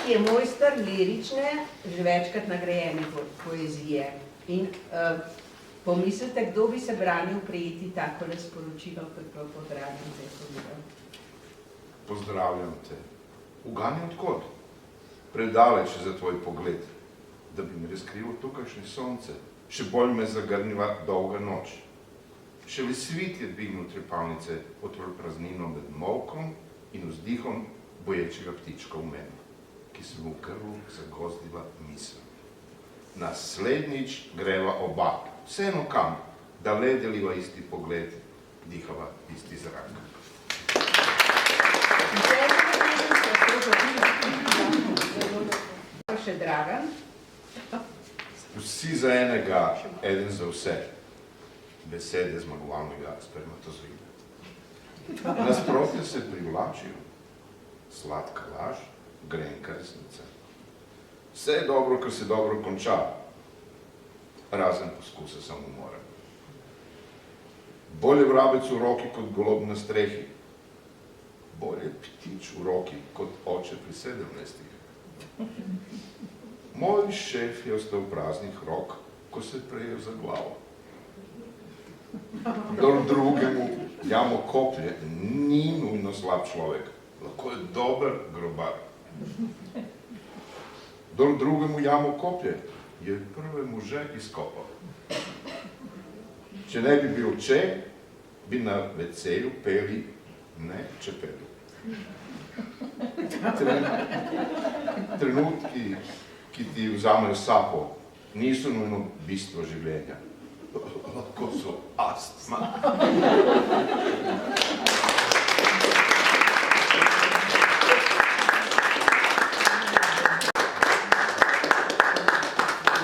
ki je mojster lirične, že večkrat nagrajene poezije. In pomislite, kdo bi se branil prejeti takole sporočilo, kot pa pozdravljam te povedal. Pozdravljam te. Ugani odkot? Predaleč za tvoj pogled, da bi mi razkrilo tukajšnje sonce. Še bolj me zagrniva dolga noč. Še le svit je dvignil trepalnice, otrl praznino med molkom in vzdihom boječega ptička v meni, ki se mu v grlu zagozdila misel. Naslednjič greva oba, vseeno kam, da le deliva isti pogled, dihava isti zrak. Še Dragan? Vsi za enega, eden za vse. Besede zmagovalnega spermatozoida. Nasprotje se privlačijo. Sladka laž, grenka resnica. Vse je dobro, kar se dobro konča. Razen poskuse samomora. Bolje vrabec v roki kot golob na strehi. Bolje ptič v roki kot oče pri 17. Moj šef je ostal praznih rok, ko se prejel za glavo. Kdor drugemu jamo koplje, ni nujno slab človek, lahko je dober grobar. Kdor drugemu jamo koplje, je prvemu že izkopal. Če ne bi bil če, bi na WC-ju peli ne čepeli. Trenutki, ki ti vzamejo sapo, niso nujno bistvo življenja. Lahko so astma.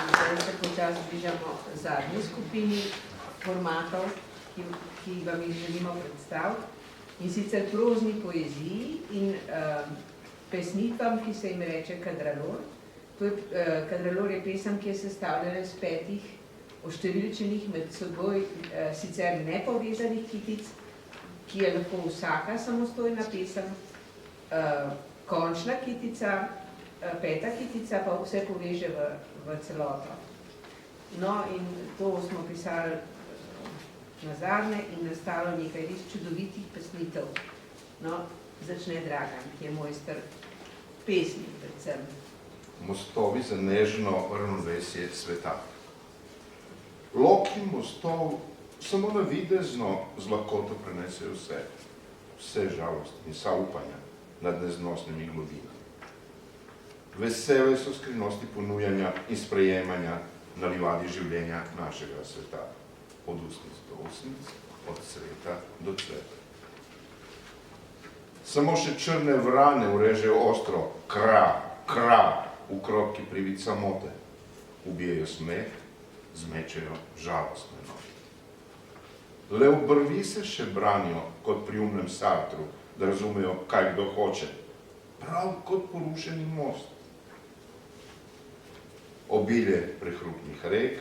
Zdaj se počasi bližamo zadnji skupini formatov, ki vam jih želimo predstaviti. In sicer prozni poeziji in pesnitvam, ki se jim reče kadralor. Kadralor je pesem, ki je sestavljena iz 5 oštevilčenih med seboj sicer nepovezanih kitic, ki je lahko vsaka samostojna pesem, končna kitica, 5. kitica pa vse poveže v celoto. No in to smo pisali nazadnje in nastalo nekaj res čudovitih pesnitev. No, začne Dragan, ki je mojster pesmi predvsem. Mostovi za nežno ravnovesje sveta. Loki mostov samo navidezno z lakoto prenesejo vse žalosti in vsa upanja nad neznosnimi glovinami. Vesele so skrivnosti ponujanja in sprejemanja na livadi življenja našega sveta. Od usnic do usnic, od cveta do cveta. Samo še črne vrane urežejo ostro, kra, v krotki privid samote. Ubijejo smeh, zmečejo žalostne noči. Le obrvi se še branijo, kot pri umnem Sartru, da razumejo, kaj kdo hoče. Prav kot porušeni most. Obilje prehrupnih rek,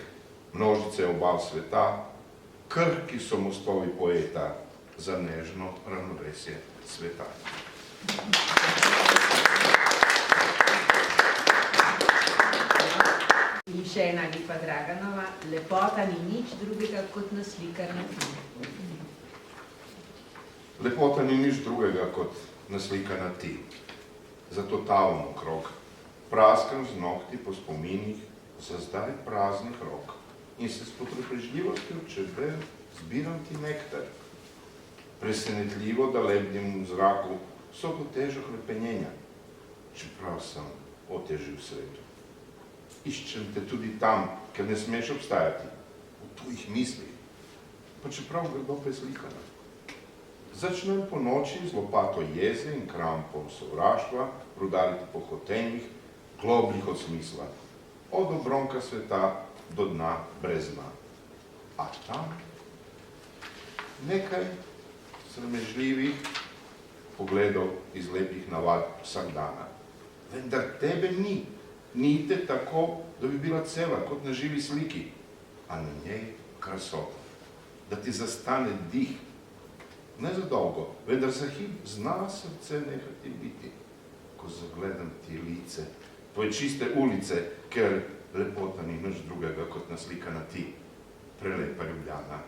množice obal sveta, krhki so mostovi poeta za nežno ravnovesje sveta. In še ena lepa Draganova, lepota ni nič drugega kot naslikana ti. Lepota ni nič drugega kot naslikana ti. Zato tavam okrog, praskam z nohti po spominih za zdaj praznih rok in se s potrpežljivostjo čebel zbiram ti nektar. Presenetljivo, da lebdim v zraku so to težo hlepenjenja, čeprav sem otežil svetu. Iščem te tudi tam, ker ne smeš obstajati, v tujih mislih, pa čeprav grdo preslikana. Začnem po noči z lopato jeze in krampom sovraštva rudariti po hotenjih, globljih od smisla, od obronka sveta do dna brez dna. A tam nekaj sramežljivih pogledov iz lepih navad vsak dana. Vendar tebe ni. Ni te tako, da bi bila cela kot na živi sliki, a na njej krasota, da ti zastane dih. Ne za dolgo, vendar za hip zna srce nehati biti, ko zagledam ti lice, tvoje čiste ulice, ker lepota ni nič drugega kot naslika na ti, prelepa Ljubljana.